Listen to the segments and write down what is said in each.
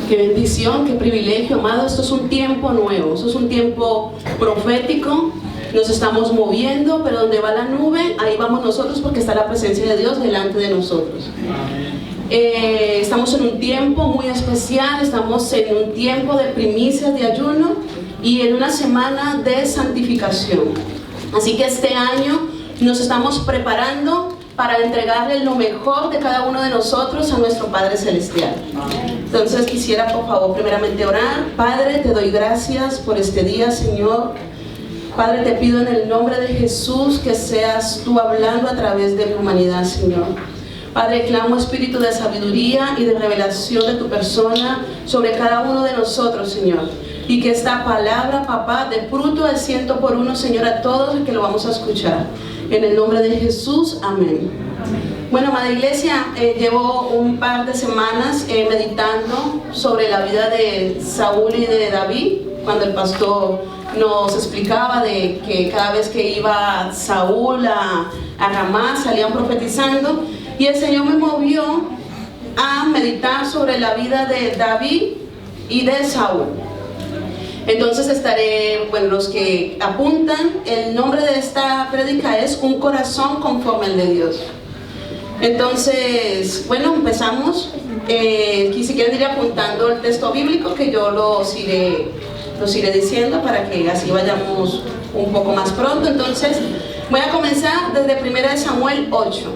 Qué bendición, qué privilegio, amado. Esto es un tiempo nuevo, esto es un tiempo profético. Nos estamos moviendo, pero donde va la nube, ahí vamos nosotros, porque está la presencia de Dios delante de nosotros. Estamos en un tiempo muy especial, estamos en un tiempo de primicias de ayuno y en una semana de santificación. Así que este año nos estamos preparando para entregarle lo mejor de cada uno de nosotros a nuestro Padre Celestial. Entonces quisiera, por favor, primeramente orar. Padre, te doy gracias por este día, Señor. Padre, te pido en el nombre de Jesús que seas tú hablando a través de mi humanidad, Señor. Padre, clamo espíritu de sabiduría y de revelación de tu persona sobre cada uno de nosotros, Señor. Y que esta palabra, papá, dé fruto al 100 por 1, Señor, a todos los que lo vamos a escuchar. En el nombre de Jesús, amén. Bueno, amada iglesia, llevo un par de semanas meditando sobre la vida de Saúl y de David, cuando el pastor nos explicaba de que cada vez que iba Saúl a Ramá salían profetizando, y el Señor me movió a meditar sobre la vida de David y de Saúl. Entonces estaré, bueno, los que apuntan, el nombre de esta prédica es Un corazón conforme al de Dios. Entonces, bueno, empezamos. Si quieren ir apuntando el texto bíblico, que yo los iré diciendo para que así vayamos un poco más pronto. Entonces, voy a comenzar desde 1 Samuel 8.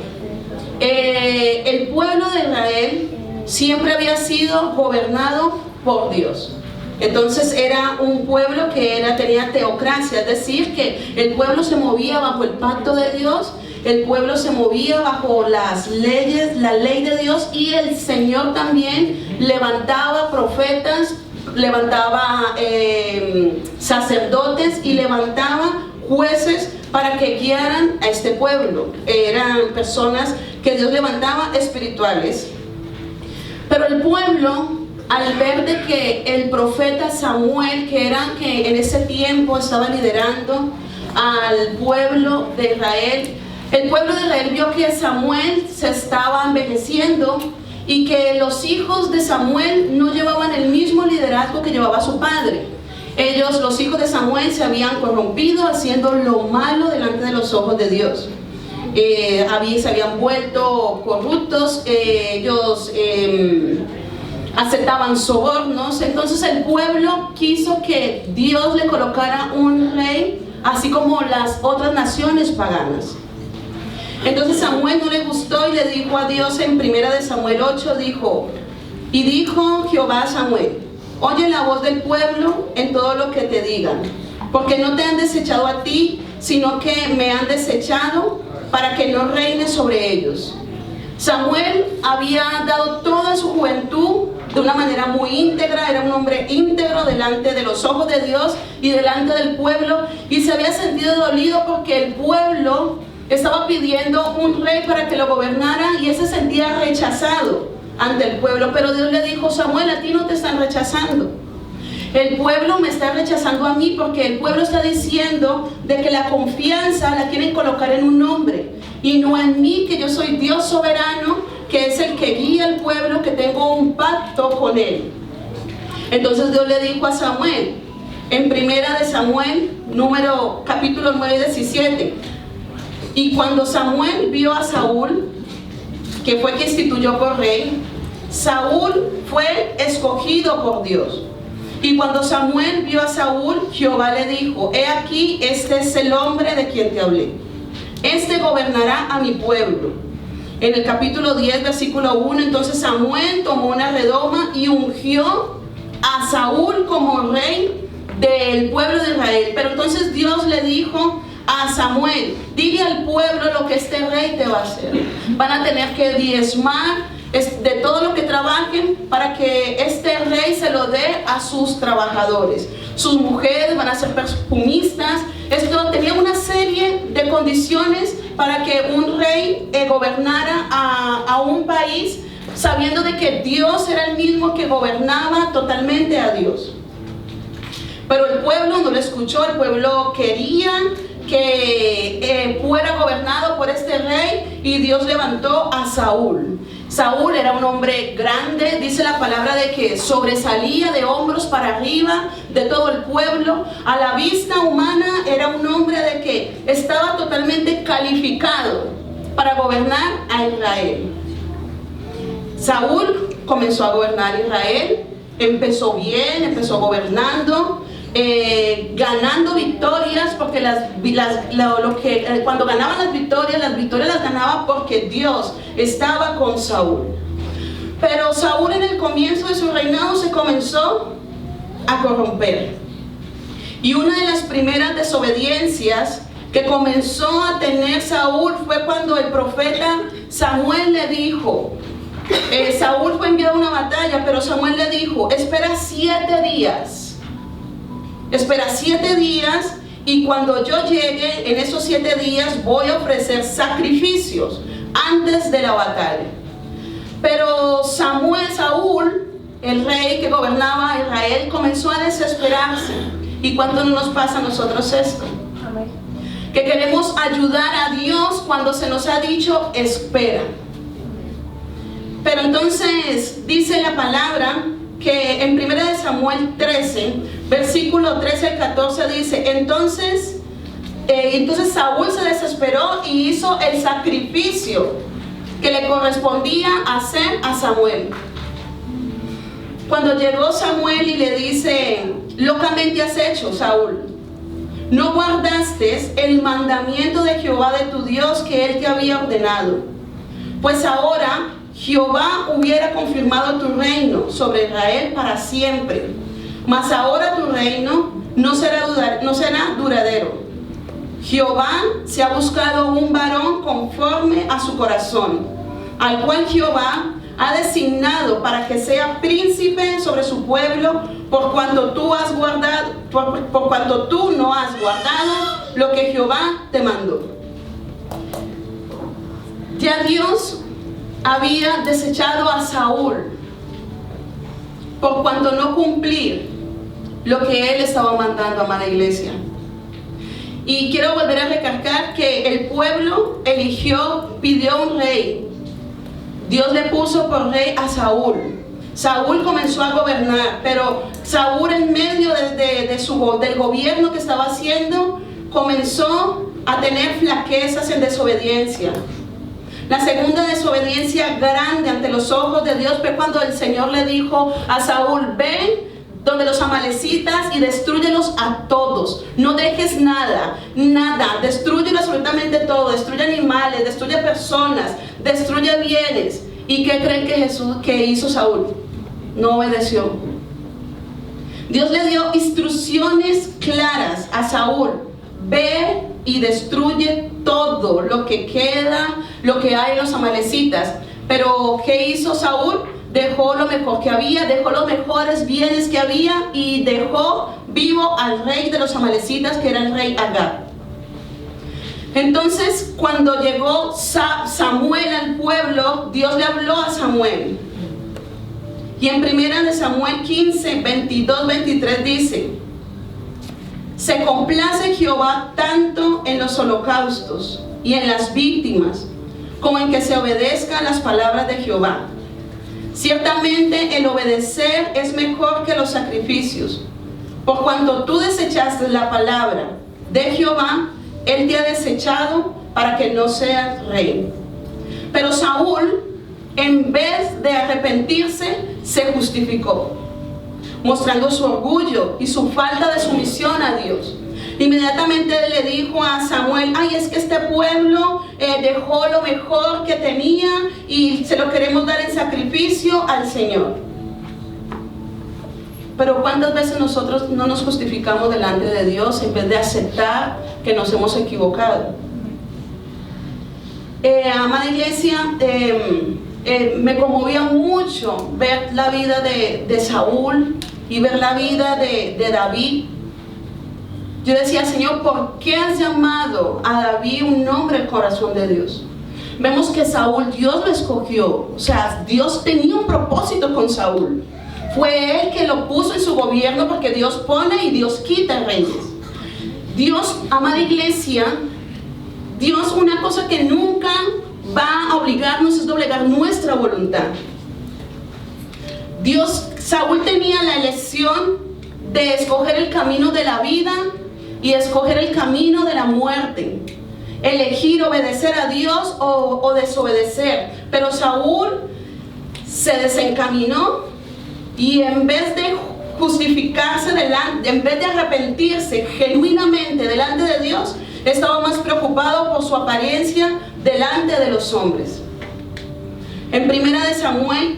El pueblo de Israel siempre había sido gobernado por Dios. Entonces era un pueblo que tenía teocracia, es decir, que el pueblo se movía bajo el pacto de Dios, el pueblo se movía bajo las leyes, la ley de Dios, y el Señor también levantaba profetas, levantaba sacerdotes y levantaba jueces para que guiaran a este pueblo. Eran personas que Dios levantaba espirituales. Pero el pueblo, al ver de que el profeta Samuel, que en ese tiempo estaba liderando al pueblo de Israel, el pueblo de Israel vio que Samuel se estaba envejeciendo y que los hijos de Samuel no llevaban el mismo liderazgo que llevaba su padre. Los hijos de Samuel, se habían corrompido haciendo lo malo delante de los ojos de Dios. Se habían vuelto corruptos, ellos aceptaban sobornos. Entonces el pueblo quiso que Dios le colocara un rey, así como las otras naciones paganas. Entonces Samuel no le gustó y le dijo a Dios en 1 Samuel 8, dijo Jehová a Samuel: oye la voz del pueblo en todo lo que te digan, porque no te han desechado a ti, sino que me han desechado para que no reines sobre ellos. Samuel había dado toda su juventud de una manera muy íntegra, era un hombre íntegro delante de los ojos de Dios y delante del pueblo, y se había sentido dolido porque el pueblo estaba pidiendo un rey para que lo gobernara y él se sentía rechazado ante el pueblo. Pero Dios le dijo: Samuel, a ti no te están rechazando, el pueblo me está rechazando a mí, porque el pueblo está diciendo de que la confianza la quieren colocar en un hombre y no en mí, que yo soy Dios soberano, que es el que guía al pueblo, que tengo un pacto con él. Entonces Dios le dijo a Samuel en 1 Samuel capítulo 9, 17: y cuando Samuel vio a Saúl, que fue quien instituyó por rey, Saúl fue escogido por Dios. Y cuando Samuel vio a Saúl, Jehová le dijo: he aquí, este es el hombre de quien te hablé, este gobernará a mi pueblo. En el capítulo 10, versículo 1, entonces Samuel tomó una redoma y ungió a Saúl como rey del pueblo de Israel. Pero entonces Dios le dijo a Samuel: dile al pueblo lo que este rey te va a hacer. Van a tener que diezmar de todo lo que trabajen para que este rey se lo dé a sus trabajadores. Sus mujeres van a ser perfumistas. Esto tenía una serie de condiciones para que un rey gobernara a un país, sabiendo de que Dios era el mismo que gobernaba totalmente a Dios. Pero el pueblo no lo escuchó. El pueblo quería que fuera gobernado por este rey, y Dios levantó a Saúl. Saúl era un hombre grande, dice la palabra de que sobresalía de hombros para arriba de todo el pueblo. A la vista humana era un hombre de que estaba totalmente calificado para gobernar a Israel. Saúl comenzó a gobernar Israel, empezó bien, empezó gobernando, ganando victorias, porque cuando ganaban las victorias las ganaba porque Dios estaba con Saúl. Pero Saúl, en el comienzo de su reinado, se comenzó a corromper, y una de las primeras desobediencias que comenzó a tener Saúl fue cuando el profeta Samuel le dijo, Saúl fue enviado a una batalla, pero Samuel le dijo, espera 7 días, y cuando yo llegue en esos 7 días voy a ofrecer sacrificios antes de la batalla. Pero Saúl, el rey que gobernaba Israel, comenzó a desesperarse. ¿Y cuánto nos pasa a nosotros esto? Que queremos ayudar a Dios cuando se nos ha dicho espera. Pero entonces dice la palabra que en 1 Samuel 13, versículo 13 al 14 dice, entonces Saúl se desesperó y hizo el sacrificio que le correspondía hacer a Samuel. Cuando llegó Samuel y le dice, locamente has hecho, Saúl, no guardaste el mandamiento de Jehová de tu Dios que él te había ordenado, pues ahora Jehová hubiera confirmado tu reino sobre Israel para siempre, mas ahora tu reino no será duradero. Jehová se ha buscado un varón conforme a su corazón, al cual Jehová ha designado para que sea príncipe sobre su pueblo, por cuanto tú no has guardado lo que Jehová te mandó. Ya Dios había desechado a Saúl por cuanto no cumplir lo que él estaba mandando, amada iglesia. Y quiero volver a recalcar que el pueblo pidió un rey. Dios le puso por rey a Saúl. Saúl comenzó a gobernar, pero Saúl, en medio del gobierno que estaba haciendo, comenzó a tener flaquezas en desobediencia. La segunda desobediencia grande ante los ojos de Dios fue cuando el Señor le dijo a Saúl, ven donde los amalecitas y destrúyelos a todos, no dejes nada, destrúyelo absolutamente todo, destruye animales, destruye personas, destruye bienes. ¿Y qué creen que hizo Saúl? No obedeció. Dios le dio instrucciones claras a Saúl, ve y destruye todo lo que queda, lo que hay en los amalecitas. Pero ¿qué hizo Saúl? Dejó lo mejor que había, dejó los mejores bienes que había y dejó vivo al rey de los amalecitas, que era el rey Agag. Entonces, cuando llegó Samuel al pueblo, Dios le habló a Samuel. Y en 1 Samuel 15, 22, 23 dice, se complace Jehová tanto en los holocaustos y en las víctimas, como en que se obedezcan las palabras de Jehová. Ciertamente el obedecer es mejor que los sacrificios. Por cuanto tú desechaste la palabra de Jehová, él te ha desechado para que no seas rey. Pero Saúl, en vez de arrepentirse, se justificó, mostrando su orgullo y su falta de sumisión a Dios. Inmediatamente le dijo a Samuel, ay, es que este pueblo dejó lo mejor que tenía y se lo queremos dar en sacrificio al Señor. Pero ¿cuántas veces nosotros no nos justificamos delante de Dios en vez de aceptar que nos hemos equivocado? Amada iglesia, me conmovía mucho ver la vida de Saúl y ver la vida de David. Yo decía, Señor, ¿por qué has llamado a David un hombre del corazón de Dios? Vemos que Saúl, Dios lo escogió. O sea, Dios tenía un propósito con Saúl. Fue él que lo puso en su gobierno, porque Dios pone y Dios quita reyes. Dios, amada iglesia, Dios, una cosa que nunca va a obligarnos es doblegar nuestra voluntad. Saúl tenía la elección de escoger el camino de la vida y escoger el camino de la muerte. Elegir obedecer a Dios o desobedecer. Pero Saúl se desencaminó y en vez de justificarse en vez de arrepentirse genuinamente delante de Dios, estaba más preocupado por su apariencia delante de los hombres. En 1 Samuel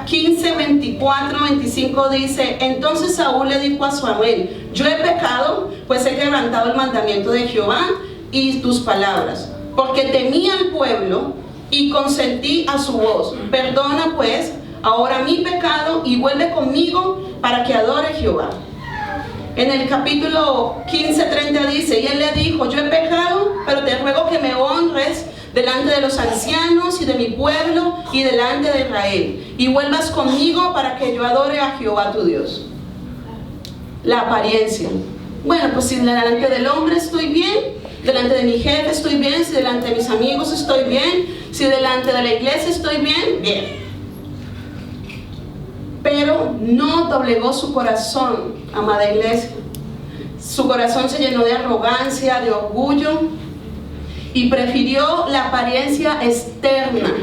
15, 24, 25 dice: entonces Saúl le dijo a Samuel: yo he pecado, pues he quebrantado el mandamiento de Jehová y tus palabras, porque temí al pueblo y consentí a su voz. Perdona pues ahora mi pecado y vuelve conmigo para que adore a Jehová. En el capítulo 15:30 dice: y él le dijo: yo he pecado, pero te ruego que me honres delante de los ancianos y de mi pueblo y delante de Israel, y vuelvas conmigo para que yo adore a Jehová tu Dios. La apariencia. Bueno, pues si delante del hombre estoy bien, delante de mi jefe estoy bien, si delante de mis amigos estoy bien, si delante de la iglesia estoy bien, bien. Pero no doblegó su corazón, amada iglesia. Su corazón se llenó de arrogancia, de orgullo, y prefirió la apariencia externa.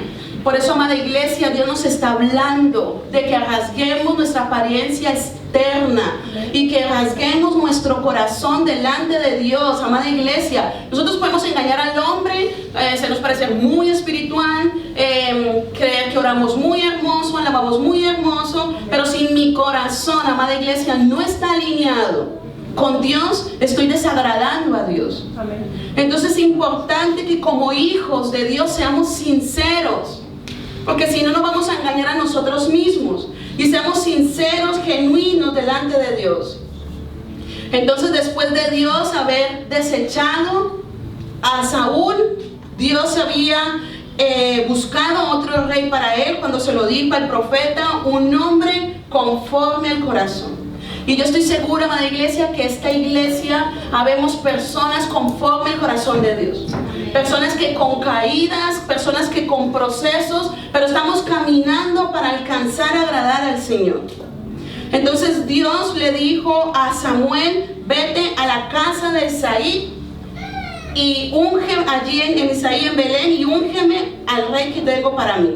Por eso, amada iglesia, Dios nos está hablando de que rasguemos nuestra apariencia externa y que rasguemos nuestro corazón delante de Dios. Amada iglesia, nosotros podemos engañar al hombre, se nos parece muy espiritual, creer que oramos muy hermoso, alabamos muy hermoso, pero si mi corazón, amada iglesia, no está alineado con Dios, estoy desagradando a Dios. Amén. Entonces es importante que como hijos de Dios seamos sinceros, porque si no nos vamos a engañar a nosotros mismos, y seamos sinceros, genuinos delante de Dios. Entonces, después de Dios haber desechado a Saúl, Dios había buscado otro rey para él, cuando se lo dijo al profeta: un hombre conforme al corazón. Y yo estoy segura, amada iglesia, que esta iglesia habemos personas conforme al corazón de Dios. Personas que con caídas, personas que con procesos, pero estamos caminando para alcanzar a agradar al Señor. Entonces Dios le dijo a Samuel: vete a la casa de Isaí y úngeme allí en Isaí, en Belén, y úngeme al rey que tengo para mí.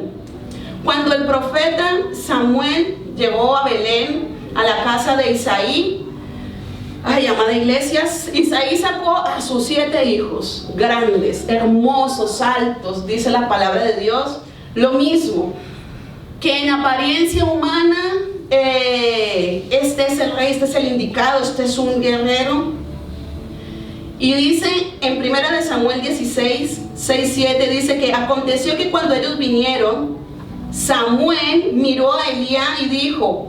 Cuando el profeta Samuel llegó a Belén, a la casa de Isaí, ay, amada iglesia, Isaí sacó a sus 7 hijos, grandes, hermosos, altos, dice la palabra de Dios. Lo mismo, que en apariencia humana, este es el rey, este es el indicado, este es un guerrero. Y dice en 1 Samuel 16, 6, 7, dice que aconteció que cuando ellos vinieron, Samuel miró a Elías y dijo,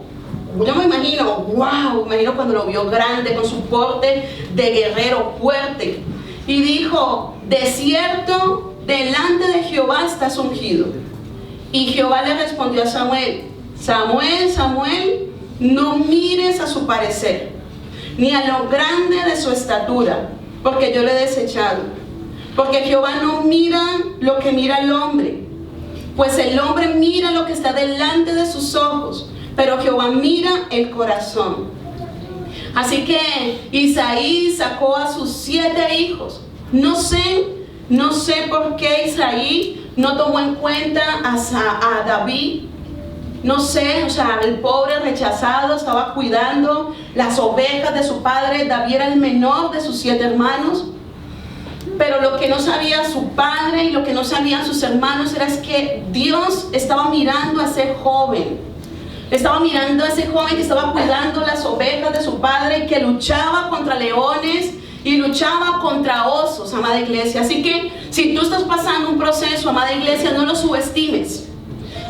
yo me imagino, wow, me imagino cuando lo vio grande, con su porte de guerrero fuerte, y dijo: de cierto, delante de Jehová estás ungido. Y Jehová le respondió a Samuel: Samuel, Samuel, no mires a su parecer, ni a lo grande de su estatura, porque yo le he desechado. Porque Jehová no mira lo que mira el hombre, pues el hombre mira lo que está delante de sus ojos, pero Jehová mira el corazón. Así que Isaí sacó a sus 7 hijos. No sé por qué Isaí no tomó en cuenta a David. No sé, o sea, el pobre rechazado estaba cuidando las ovejas de su padre. David era el menor de sus 7 hermanos. Pero lo que no sabía su padre y lo que no sabían sus hermanos era que Dios estaba mirando a ese joven. Estaba mirando a ese joven que estaba cuidando las ovejas de su padre, que luchaba contra leones y luchaba contra osos, amada iglesia. Así que si tú estás pasando un proceso, amada iglesia, no lo subestimes.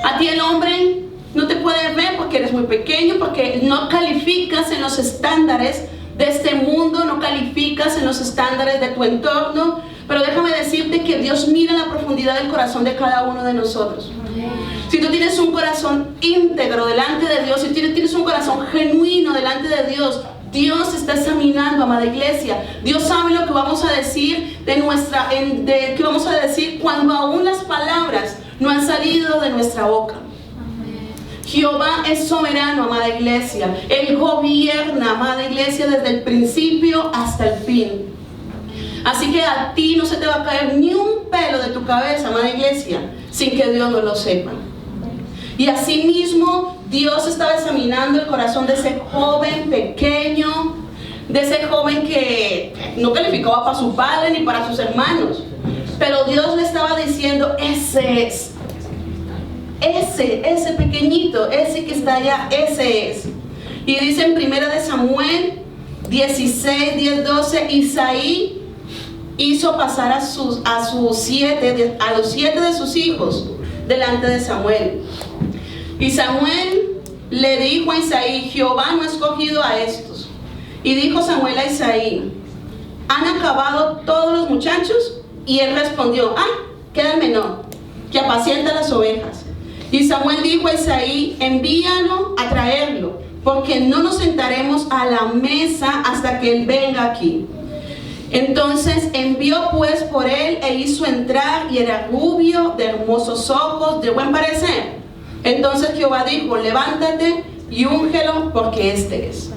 A ti el hombre no te puede ver porque eres muy pequeño, porque no calificas en los estándares de este mundo, no calificas en los estándares de tu entorno. Pero déjame decirte que Dios mira la profundidad del corazón de cada uno de nosotros. Si tú tienes un corazón íntegro delante de Dios, si tienes un corazón genuino delante de Dios, Dios está examinando, amada iglesia. Dios sabe lo que vamos a decir que vamos a decir cuando aún las palabras no han salido de nuestra boca. Jehová es soberano, amada iglesia. Él gobierna, amada iglesia, desde el principio hasta el fin. Así que a ti no se te va a caer ni un pelo de tu cabeza, amada iglesia, sin que Dios no lo sepa. Y asimismo, Dios estaba examinando el corazón de ese joven pequeño, de ese joven que no calificaba para su padre ni para sus hermanos. Pero Dios le estaba diciendo, ese es. Ese pequeñito, ese que está allá, ese es. Y dice en 1 Samuel 16, 10, 12, Isaí hizo pasar a los 7 de sus hijos delante de Samuel. Y Samuel le dijo a Isaí, Jehová no ha escogido a estos. Y dijo Samuel a Isaí, ¿han acabado todos los muchachos? Y él respondió, queda el menor, que apacienta las ovejas. Y Samuel dijo a Isaí, envíalo a traerlo, porque no nos sentaremos a la mesa hasta que él venga aquí. Entonces envió pues por él e hizo entrar, y era rubio, de hermosos ojos, de buen parecer. Entonces Jehová dijo, levántate y úngelo, porque este es.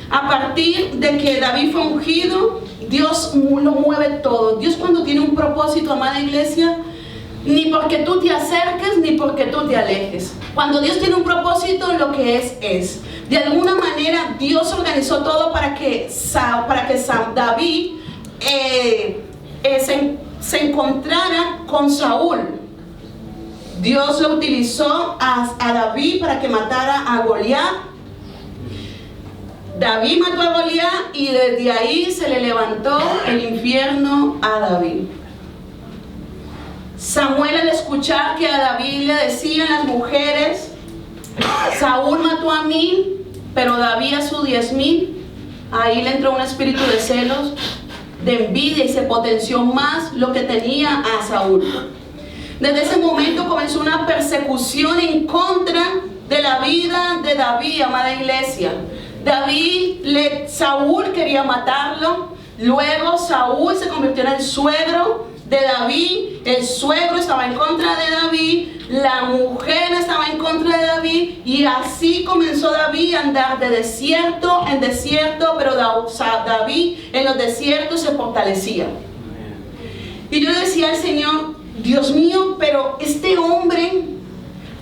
A partir de que David fue ungido, Dios lo mueve todo. Dios, cuando tiene un propósito, amada iglesia, ni porque tú te acerques, ni porque tú te alejes. Cuando Dios tiene un propósito, lo que es. De alguna manera, Dios organizó todo para que David se encontrara con Saúl. Dios lo utilizó a David para que matara a Goliat. David mató a Goliat y desde ahí se le levantó el infierno a David. Samuel, al escuchar que a David le decían las mujeres, Saúl mató a 1000, pero David a sus 10,000, ahí le entró un espíritu de celos, de envidia, y se potenció más lo que tenía a Saúl. Desde ese momento comenzó una persecución en contra de la vida de David, amada iglesia. Saúl quería matarlo. Luego Saúl se convirtió en el suegro de David. El suegro estaba en contra de David, la mujer estaba en contra de David, y así comenzó David a andar de desierto en desierto, pero David en los desiertos se fortalecía. Y yo decía al Señor, Dios mío, pero este hombre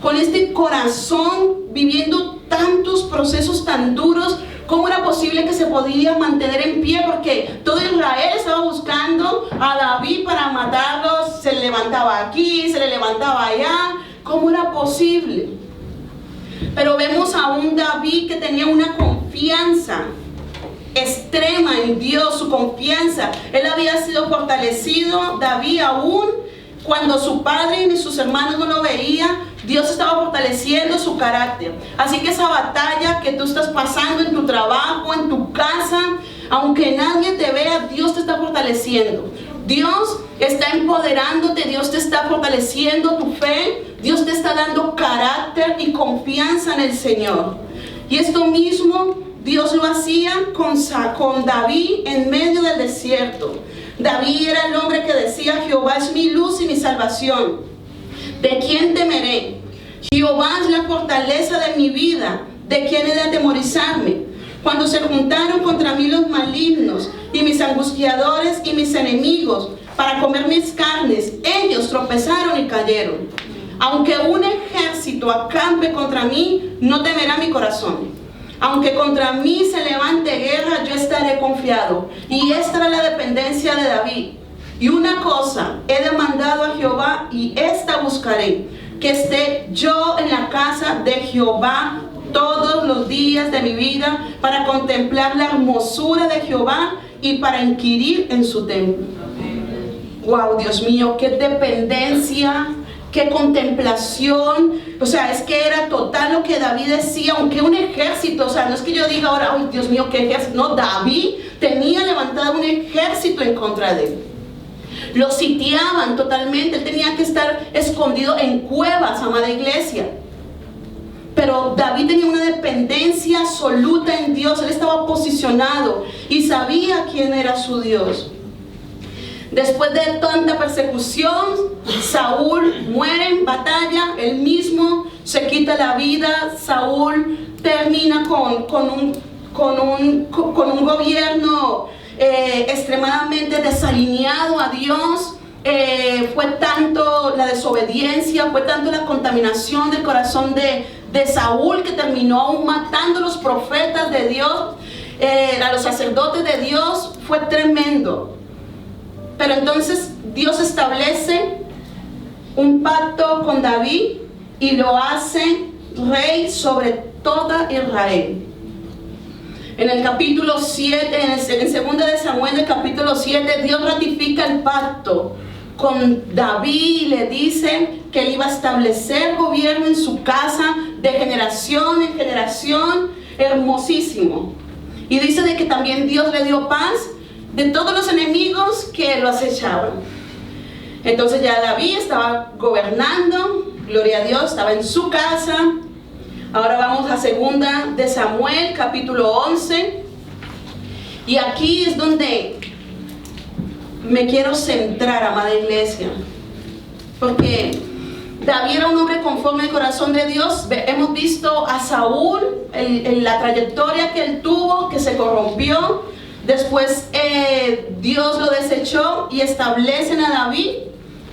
con este corazón viviendo tantos procesos tan duros, ¿cómo era posible que se podía mantener en pie? Porque todo Israel estaba buscando a David para matarlo. Se le levantaba aquí, se le levantaba allá. ¿Cómo era posible? Pero vemos a un David que tenía una confianza extrema en Dios, su confianza. Él había sido fortalecido, David, aún cuando su padre ni sus hermanos no lo veían. Dios estaba fortaleciendo su carácter. Así que esa batalla que tú estás pasando en tu trabajo, en tu casa, aunque nadie te vea, Dios te está fortaleciendo. Dios está empoderándote, Dios te está fortaleciendo tu fe, Dios te está dando carácter y confianza en el Señor. Y esto mismo Dios lo hacía con David en medio del desierto. David era el hombre que decía, Jehová es mi luz y mi salvación. ¿De quién temeré? Jehová es la fortaleza de mi vida. ¿De quién he de atemorizarme? Cuando se juntaron contra mí los malignos y mis angustiadores y mis enemigos para comer mis carnes, ellos tropezaron y cayeron. Aunque un ejército acampe contra mí, no temerá mi corazón. Aunque contra mí se levante guerra, yo estaré confiado. Y esta era la dependencia de David. Y una cosa he demandado a Jehová, y esta buscaré, que esté yo en la casa de Jehová todos los días de mi vida, para contemplar la hermosura de Jehová y para inquirir en su templo. Wow, Dios mío, qué dependencia, qué contemplación. O sea, es que era total lo que David decía, aunque un ejército, o sea, no es que yo diga ahora, ay, Dios mío, qué ejército. No, David tenía levantado un ejército en contra de él. Lo sitiaban totalmente. Él tenía que estar escondido en cuevas, amada iglesia. Pero David tenía una dependencia absoluta en Dios. Él estaba posicionado y sabía quién era su Dios. Después de tanta persecución, Saúl muere en batalla. Él mismo se quita la vida. Saúl termina con un gobierno extremadamente desalineado a Dios. Fue tanto la desobediencia, fue tanto la contaminación del corazón de Saúl, que terminó aún matando a los profetas de Dios, a los sacerdotes de Dios. Fue tremendo. Pero entonces Dios establece un pacto con David y lo hace rey sobre toda Israel. En el capítulo 7, en 2 de Samuel, el capítulo 7, Dios ratifica el pacto con David y le dice que él iba a establecer gobierno en su casa de generación en generación. Hermosísimo. Y dice de que también Dios le dio paz de todos los enemigos que lo acechaban. Entonces ya David estaba gobernando, gloria a Dios, estaba en su casa. Ahora vamos a 2 de Samuel, capítulo 11. Y aquí es donde me quiero centrar, amada iglesia. Porque David era un hombre conforme al corazón de Dios. Hemos visto a Saúl, en la trayectoria que él tuvo, que se corrompió. Después Dios lo desechó y establecen a David.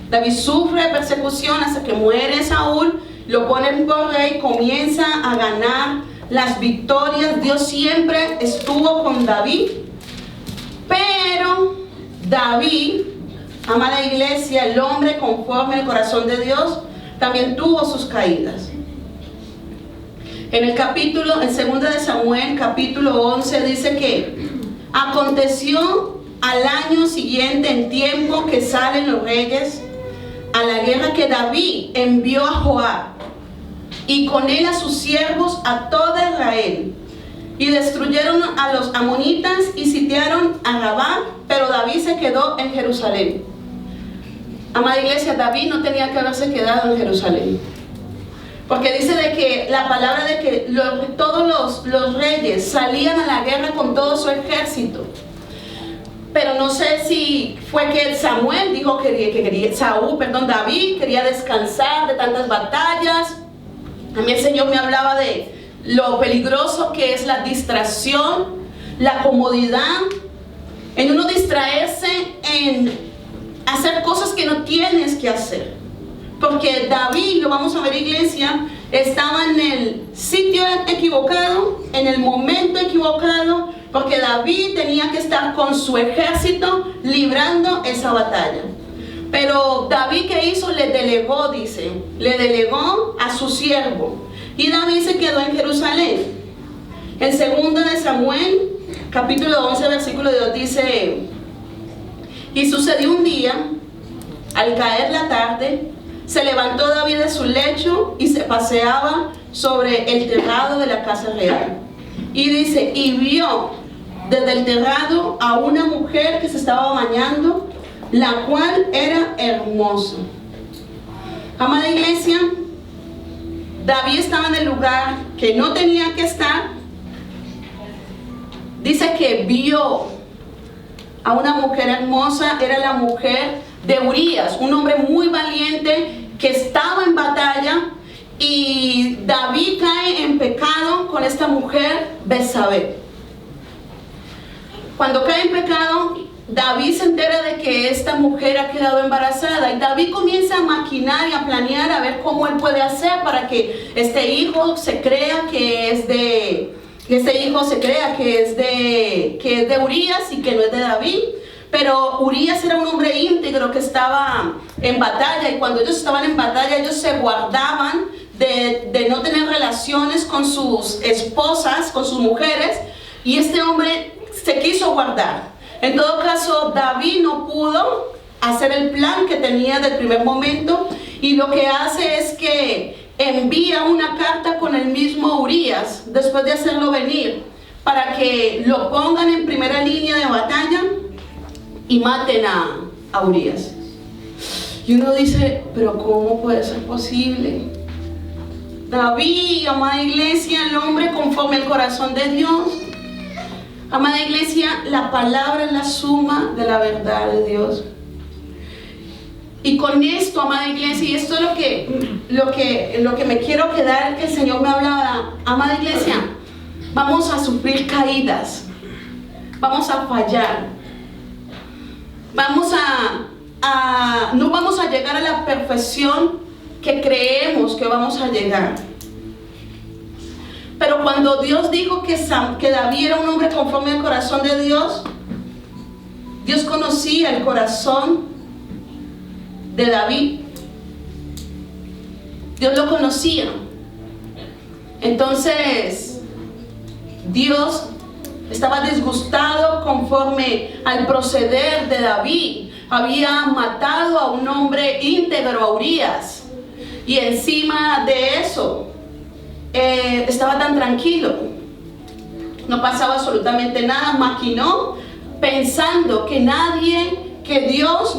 David sufre persecución hasta que muere Saúl. Lo ponen por rey, comienza a ganar las victorias. Dios siempre estuvo con David. Pero David, amada iglesia, el hombre conforme al corazón de Dios, también tuvo sus caídas. En 2 de Samuel, capítulo 11, dice que aconteció al año siguiente, en tiempo que salen los reyes a la guerra, que David envió a Joab y con él a sus siervos a toda Israel, y destruyeron a los amonitas y sitiaron a Rabá, pero David se quedó en Jerusalén. Amada iglesia, David no tenía que haberse quedado en Jerusalén, porque dice de que la palabra de que todos los reyes salían a la guerra con todo su ejército. Pero no sé si fue que Samuel dijo David quería descansar de tantas batallas. A mí el Señor me hablaba de lo peligroso que es la distracción, la comodidad, en uno distraerse en hacer cosas que no tienes que hacer. Porque David, lo vamos a ver, iglesia, estaba en el sitio equivocado, en el momento equivocado, porque David tenía que estar con su ejército librando esa batalla. Pero David, ¿qué hizo? Le delegó a su siervo. Y David se quedó en Jerusalén. En 2 de Samuel, capítulo 11, versículo 2, dice: y sucedió un día, al caer la tarde, se levantó David de su lecho y se paseaba sobre el terrado de la casa real. Y dice, y vio desde el terrado a una mujer que se estaba bañando, la cual era hermosa. Amada iglesia, David estaba en el lugar que no tenía que estar. Dice que vio a una mujer hermosa. Era la mujer de Urías, un hombre muy valiente que estaba en batalla, y David cae en pecado con esta mujer Betsabé. Cuando cae en pecado, David se entera de que esta mujer ha quedado embarazada, y David comienza a maquinar y a planear a ver cómo él puede hacer para que este hijo se crea que es de Urías y que no es de David. Pero Urías era un hombre íntegro que estaba en batalla, y cuando ellos estaban en batalla, ellos se guardaban de no tener relaciones con sus esposas, con sus mujeres, y este hombre se quiso guardar. En todo caso, David no pudo hacer el plan que tenía del primer momento, y lo que hace es que envía una carta con el mismo Urías, después de hacerlo venir, para que lo pongan en primera línea de batalla y maten a Urías. Y uno dice, pero ¿cómo puede ser posible? David, amada iglesia, el hombre conforme al corazón de Dios. Amada iglesia, la palabra es la suma de la verdad de Dios. Y con esto, amada iglesia, y esto es lo que me quiero quedar, que el Señor me hablaba, amada iglesia, vamos a sufrir caídas, vamos a fallar, no vamos a llegar a la perfección que creemos que vamos a llegar. Pero cuando Dios dijo que David era un hombre conforme al corazón de Dios, Dios conocía el corazón de David. Dios lo conocía. Entonces Dios estaba disgustado conforme al proceder de David. Había matado a un hombre íntegro, a Urías, y encima de eso estaba tan tranquilo, no pasaba absolutamente nada. Maquinó pensando que Dios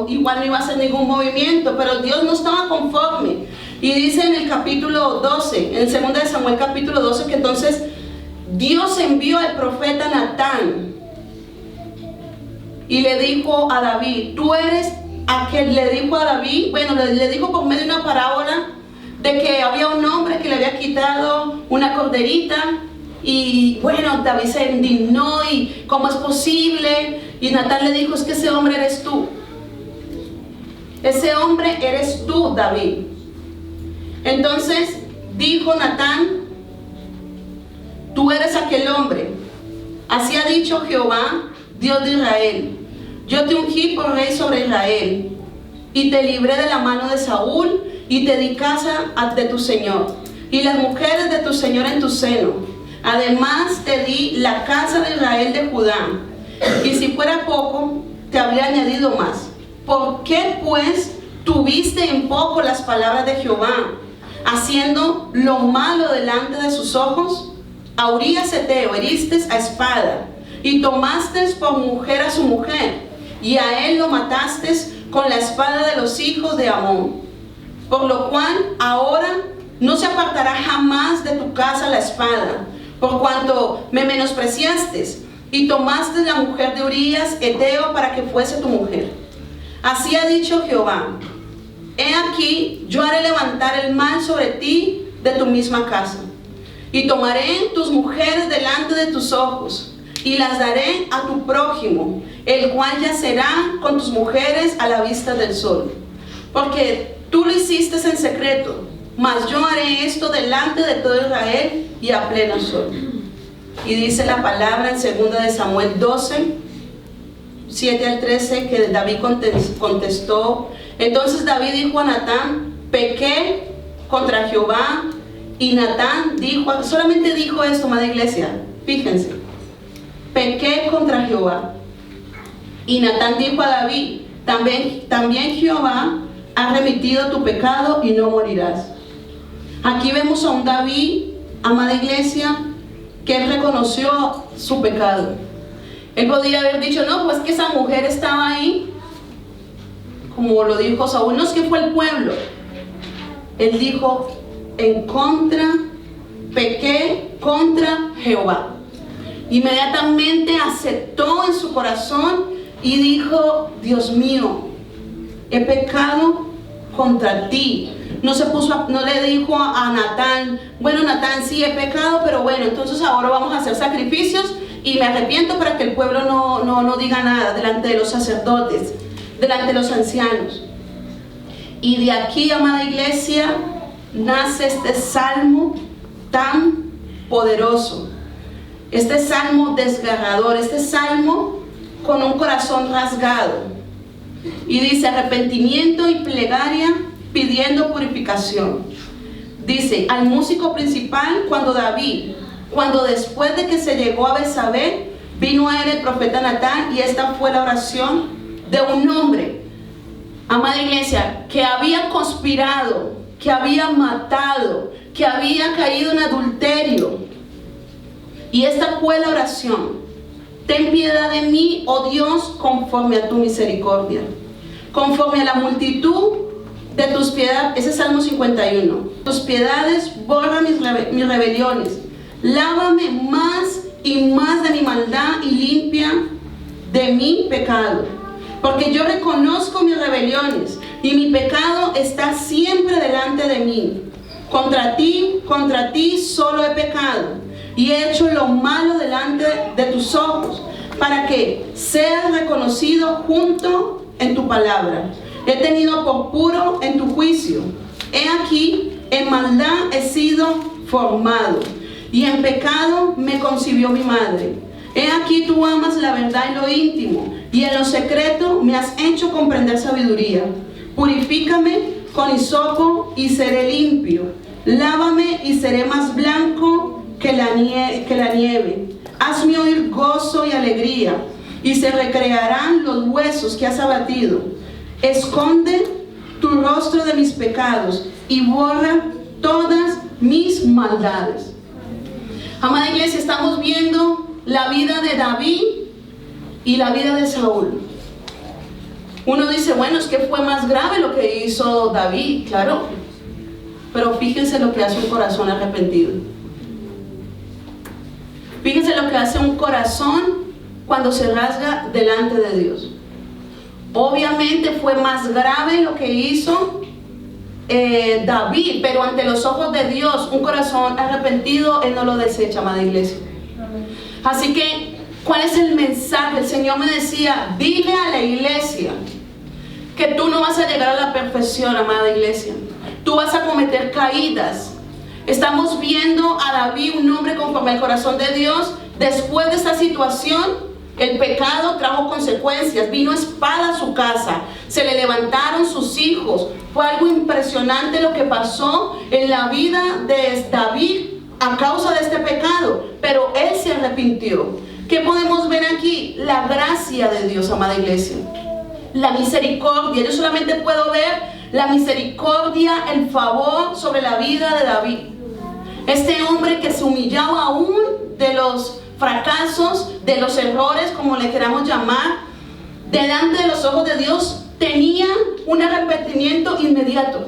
igual no iba a hacer ningún movimiento, pero Dios no estaba conforme. Y dice en el capítulo 12, en 2 de Samuel capítulo 12, que entonces Dios envió al profeta Natán y le dijo a David, tú eres aquel, le dijo a David, bueno, le dijo por medio de una parábola de que había un hombre que le había quitado una corderita. Y bueno, David se indignó y ¿cómo es posible? Y Natán le dijo, es que ese hombre eres tú. Ese hombre eres tú, David. Entonces dijo Natán, tú eres aquel hombre. Así ha dicho Jehová, Dios de Israel. Yo te ungí por rey sobre Israel y te libré de la mano de Saúl y te di casa de tu Señor y las mujeres de tu Señor en tu seno. Además te di la casa de Israel de Judá, y si fuera poco, te habría añadido más. ¿Por qué pues tuviste en poco las palabras de Jehová, haciendo lo malo delante de sus ojos? A Urías Heteo heriste a espada, y tomaste por mujer a su mujer, y a él lo mataste con la espada de los hijos de Amón. Por lo cual ahora no se apartará jamás de tu casa la espada, por cuanto me menospreciaste y tomaste la mujer de Urías Heteo para que fuese tu mujer. Así ha dicho Jehová, he aquí, yo haré levantar el mal sobre ti de tu misma casa, y tomaré tus mujeres delante de tus ojos, y las daré a tu prójimo, el cual yacerá con tus mujeres a la vista del sol. Porque tú lo hiciste en secreto, mas yo haré esto delante de todo Israel y a pleno sol. Y dice la palabra en 2 de Samuel 12, 7 al 13, que David contestó. Entonces David dijo a Natán, pequé contra Jehová. Y Natán dijo, solamente dijo esto, madre iglesia, fíjense, pequé contra Jehová. Y Natán dijo a David, también Jehová ha remitido tu pecado y no morirás. Aquí vemos a un David, amada iglesia, que él reconoció su pecado. Él podría haber dicho, no, pues que esa mujer estaba ahí, como lo dijo Saúl, no es que fue el pueblo. Él dijo, pequé contra Jehová. Inmediatamente aceptó en su corazón y dijo, Dios mío, he pecado contra ti. No le dijo a Natán, bueno Natán, sí he pecado, pero bueno, entonces ahora vamos a hacer sacrificios y me arrepiento para que el pueblo no diga nada delante de los sacerdotes, delante de los ancianos. Y de aquí, amada iglesia, nace este salmo tan poderoso, este salmo desgarrador, este salmo con un corazón rasgado. Y dice arrepentimiento y plegaria pidiendo purificación. Dice al músico principal cuando después de que se llegó a Betsabé, vino a él el profeta Natán, y esta fue la oración de un hombre, amada iglesia, que había conspirado, que había matado, que había caído en adulterio. Y esta fue la oración: ten piedad de mí, oh Dios, conforme a tu misericordia, conforme a la multitud de tus piedades, ese es Salmo 51, tus piedades borra mis rebeliones, lávame más y más de mi maldad y limpia de mi pecado, porque yo reconozco mis rebeliones y mi pecado está siempre delante de mí. Contra ti solo he pecado y he hecho lo malo delante de tus ojos, para que seas reconocido junto en tu palabra. He tenido por puro en tu juicio. He aquí, en maldad he sido formado, y en pecado me concibió mi madre. He aquí, tú amas la verdad en lo íntimo, y en lo secreto me has hecho comprender sabiduría. Purifícame con hisopo y seré limpio. Lávame y seré más blanco que la nieve. Hazme oír gozo y alegría, y se recrearán los huesos que has abatido. Esconde tu rostro de mis pecados y borra todas mis maldades. Amada iglesia, estamos viendo la vida de David y la vida de Saúl. Uno dice, bueno, es que fue más grave lo que hizo David, claro. Pero fíjense lo que hace un corazón arrepentido. Fíjense lo que hace un corazón cuando se rasga delante de Dios. Obviamente fue más grave lo que hizo David, pero ante los ojos de Dios, un corazón arrepentido, Él no lo desecha, amada iglesia. Así que, ¿cuál es el mensaje? El Señor me decía, dile a la iglesia que tú no vas a llegar a la perfección, amada iglesia. Tú vas a cometer caídas. Estamos viendo a David, un hombre conforme al corazón de Dios. Después de esta situación, el pecado trajo consecuencias. Vino espada a su casa, se le levantaron sus hijos. Fue algo impresionante lo que pasó en la vida de David a causa de este pecado, pero él se arrepintió. ¿Qué podemos ver aquí? La gracia de Dios, amada iglesia, la misericordia. Yo solamente puedo ver la misericordia, el favor sobre la vida de David. Este hombre que se humillaba aún de los fracasos, de los errores, como le queramos llamar, delante de los ojos de Dios, tenía un arrepentimiento inmediato.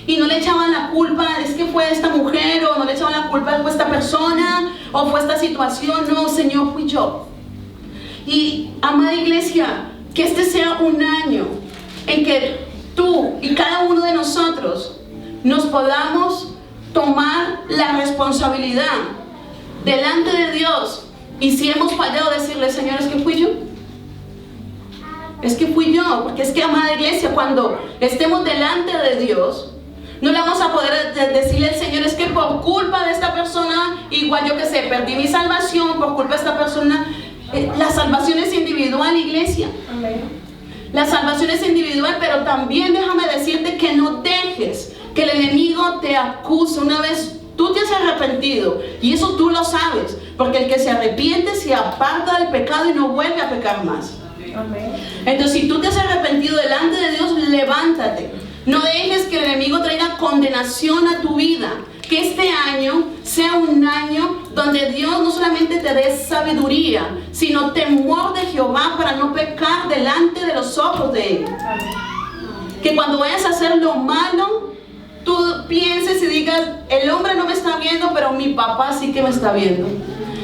Y no le echaban la culpa, es que fue esta mujer, o no le echaban la culpa, fue esta persona, o fue esta situación. No, Señor, fui yo. Y, amada iglesia, que este sea un año en que tú y cada uno de nosotros nos podamos tomar la responsabilidad delante de Dios, y si hemos fallado, decirle, Señor, es que fui yo. Porque es que, amada iglesia, cuando estemos delante de Dios, no le vamos a poder decirle al Señor, es que por culpa de esta persona, igual yo que sé, perdí mi salvación, por culpa de esta persona. La salvación es individual, iglesia. Amén. La salvación es individual, pero también déjame decirte que no dejes que el enemigo te acuse. Una vez tú te has arrepentido, y eso tú lo sabes, porque el que se arrepiente se aparta del pecado y no vuelve a pecar más. Amén. Entonces, si tú te has arrepentido delante de Dios, levántate. No dejes que el enemigo traiga condenación a tu vida. Que este año sea un año donde Dios no solamente te dé sabiduría, sino temor de Jehová para no pecar delante de los ojos de Él. Que cuando vayas a hacer lo malo, tú pienses y digas, el hombre no me está viendo, pero mi papá sí que me está viendo.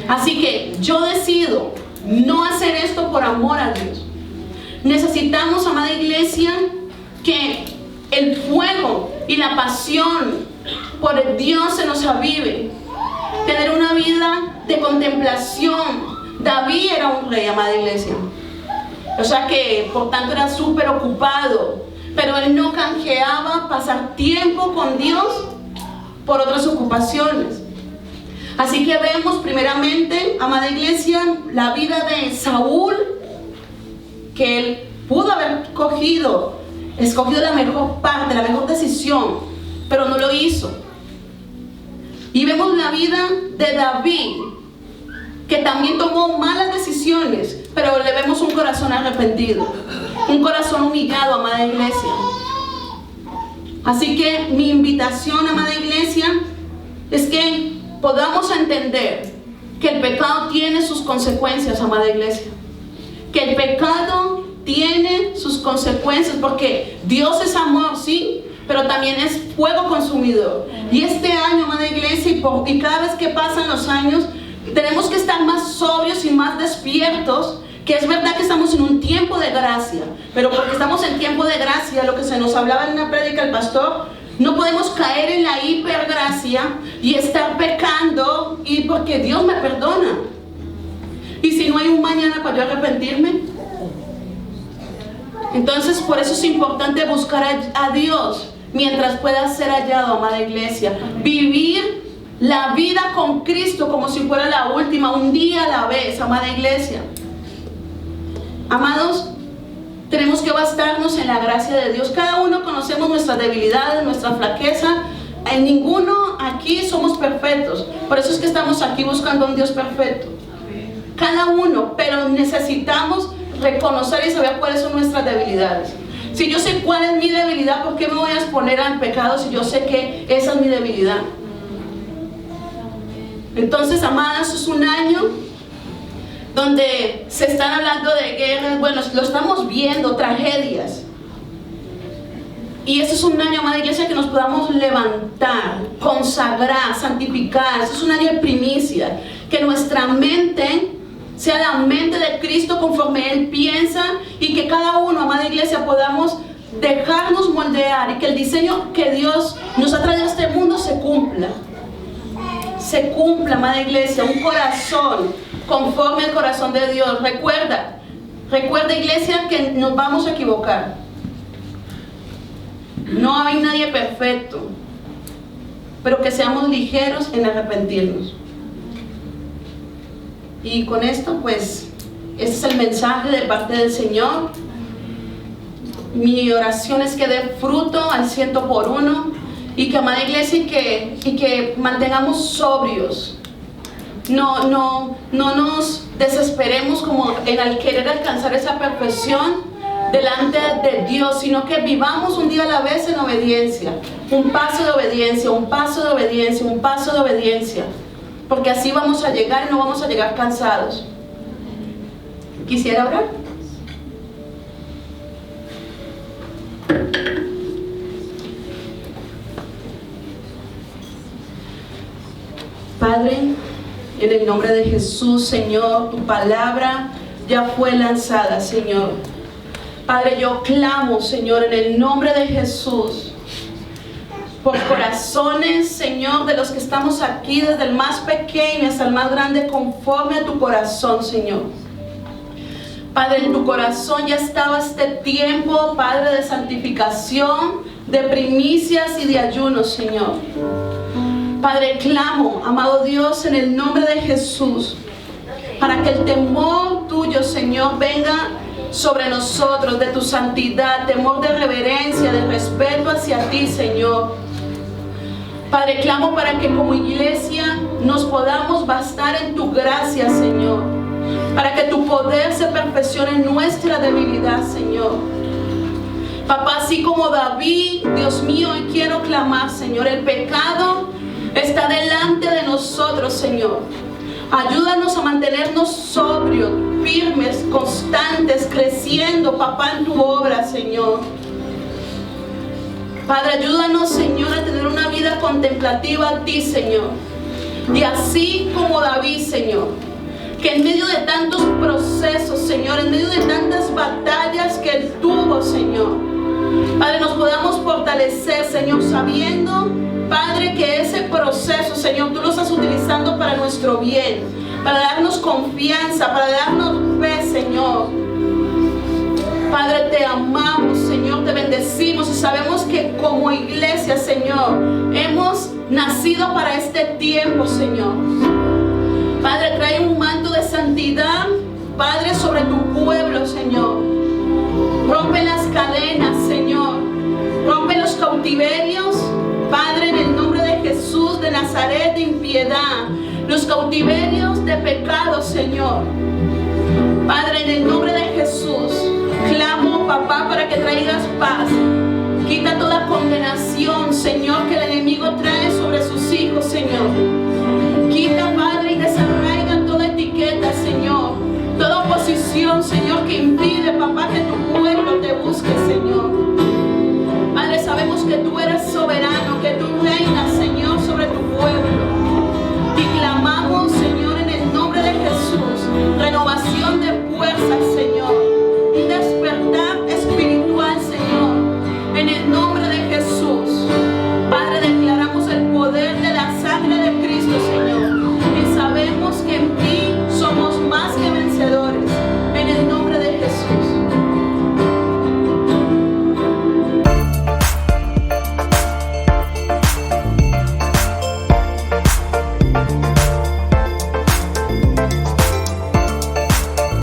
Así que yo decido no hacer esto por amor a Dios. Necesitamos, amada iglesia, que el fuego y la pasión por Dios se nos avive. Tener una vida de contemplación. David era un rey, amada iglesia. O sea que, por tanto, era súper ocupado. Pero él no canjeaba pasar tiempo con Dios por otras ocupaciones. Así que vemos primeramente, amada iglesia, la vida de Saúl, que él pudo haber escogido la mejor parte, la mejor decisión, pero no lo hizo. Y vemos la vida de David, que también tomó malas decisiones, pero le vemos un corazón arrepentido, un corazón humillado, amada iglesia. Así que mi invitación, amada iglesia, es que podamos entender que el pecado tiene sus consecuencias, amada iglesia. Que el pecado tiene sus consecuencias, porque Dios es amor, sí, pero también es fuego consumidor. Y este año, amada iglesia, y cada vez que pasan los años, tenemos que estar más sobrios y más despiertos, que es verdad que estamos en un tiempo de gracia, pero porque estamos en tiempo de gracia, lo que se nos hablaba en una prédica el pastor, no podemos caer en la hipergracia y estar pecando, y porque Dios me perdona. Y si no hay un mañana para yo arrepentirme, entonces por eso es importante buscar a Dios mientras pueda ser hallado, amada iglesia. Vivir la vida con Cristo como si fuera la última, un día a la vez, amada iglesia. Amados, tenemos que bastarnos en la gracia de Dios. Cada uno conocemos nuestras debilidades, nuestra flaqueza. En ninguno aquí somos perfectos. Por eso es que estamos aquí buscando a un Dios perfecto. Cada uno, pero necesitamos reconocer y saber cuáles son nuestras debilidades. Si yo sé cuál es mi debilidad, ¿por qué me voy a exponer al pecado si yo sé que esa es mi debilidad? Entonces, amadas, es un año donde se están hablando de guerras. Bueno, lo estamos viendo, tragedias. Y eso es un año, amada iglesia, que nos podamos levantar, consagrar, santificar. Eso es un año de primicia, que nuestra mente sea la mente de Cristo conforme Él piensa, y que cada uno, amada iglesia, podamos dejarnos moldear, y que el diseño que Dios nos ha traído a este mundo se cumpla. Se cumpla, amada iglesia, un corazón conforme al corazón de Dios. Recuerda iglesia, que nos vamos a equivocar. No hay nadie perfecto, pero que seamos ligeros en arrepentirnos. Y con esto, pues, este es el mensaje de parte del Señor. Mi oración es que dé fruto al 100%, y que, amada iglesia, y que mantengamos sobrios. No nos desesperemos como en al querer alcanzar esa perfección delante de Dios, sino que vivamos un día a la vez en obediencia. Un paso de obediencia, un paso de obediencia, un paso de obediencia. Porque así vamos a llegar y no vamos a llegar cansados. ¿Quisiera orar? Padre, en el nombre de Jesús, Señor, tu palabra ya fue lanzada, Señor. Padre, yo clamo, Señor, en el nombre de Jesús, por corazones, Señor, de los que estamos aquí, desde el más pequeño hasta el más grande, conforme a tu corazón, Señor. Padre, en tu corazón ya estaba este tiempo, Padre, de santificación, de primicias y de ayunos, Señor. Padre, clamo, amado Dios, en el nombre de Jesús, para que el temor tuyo, Señor, venga sobre nosotros, de tu santidad, temor de reverencia, de respeto hacia ti, Señor. Padre, clamo para que como iglesia nos podamos bastar en tu gracia, Señor, para que tu poder se perfeccione en nuestra debilidad, Señor. Papá, así como David, Dios mío, hoy quiero clamar, Señor, el pecado está delante de nosotros, Señor. Ayúdanos a mantenernos sobrios, firmes, constantes, creciendo, papá, en tu obra, Señor. Padre, ayúdanos, Señor, a tener una vida contemplativa a ti, Señor. Y así como David, Señor, que en medio de tantos procesos, Señor, en medio de tantas batallas que él tuvo, Señor, Padre, nos podamos fortalecer, Señor, sabiendo, Padre, que ese proceso, Señor, tú lo estás utilizando para nuestro bien, para darnos confianza, para darnos fe, Señor. Padre, te amamos, Señor, te bendecimos y sabemos que como iglesia, Señor, hemos nacido para este tiempo, Señor. Padre, trae un manto de santidad, Padre, sobre tu pueblo, Señor. Rompe las cadenas, Señor. Rompe los cautiverios, Padre, en el nombre de Jesús de Nazaret, de impiedad, los cautiverios de pecado, Señor. Padre, en el nombre de Jesús, clamo, papá, para que traigas paz. Quita toda condenación, Señor, que el enemigo trae sobre sus hijos, Señor. Quita, Padre, y desarraiga toda etiqueta, Señor. Toda oposición, Señor, que impide, papá, que tu busque, Señor. Padre, sabemos que tú eres soberano, que tú reinas, Señor, sobre tu pueblo. Y clamamos, Señor, en el nombre de Jesús, renovación de fuerzas, Señor. Un despertar espiritual, Señor. En el nombre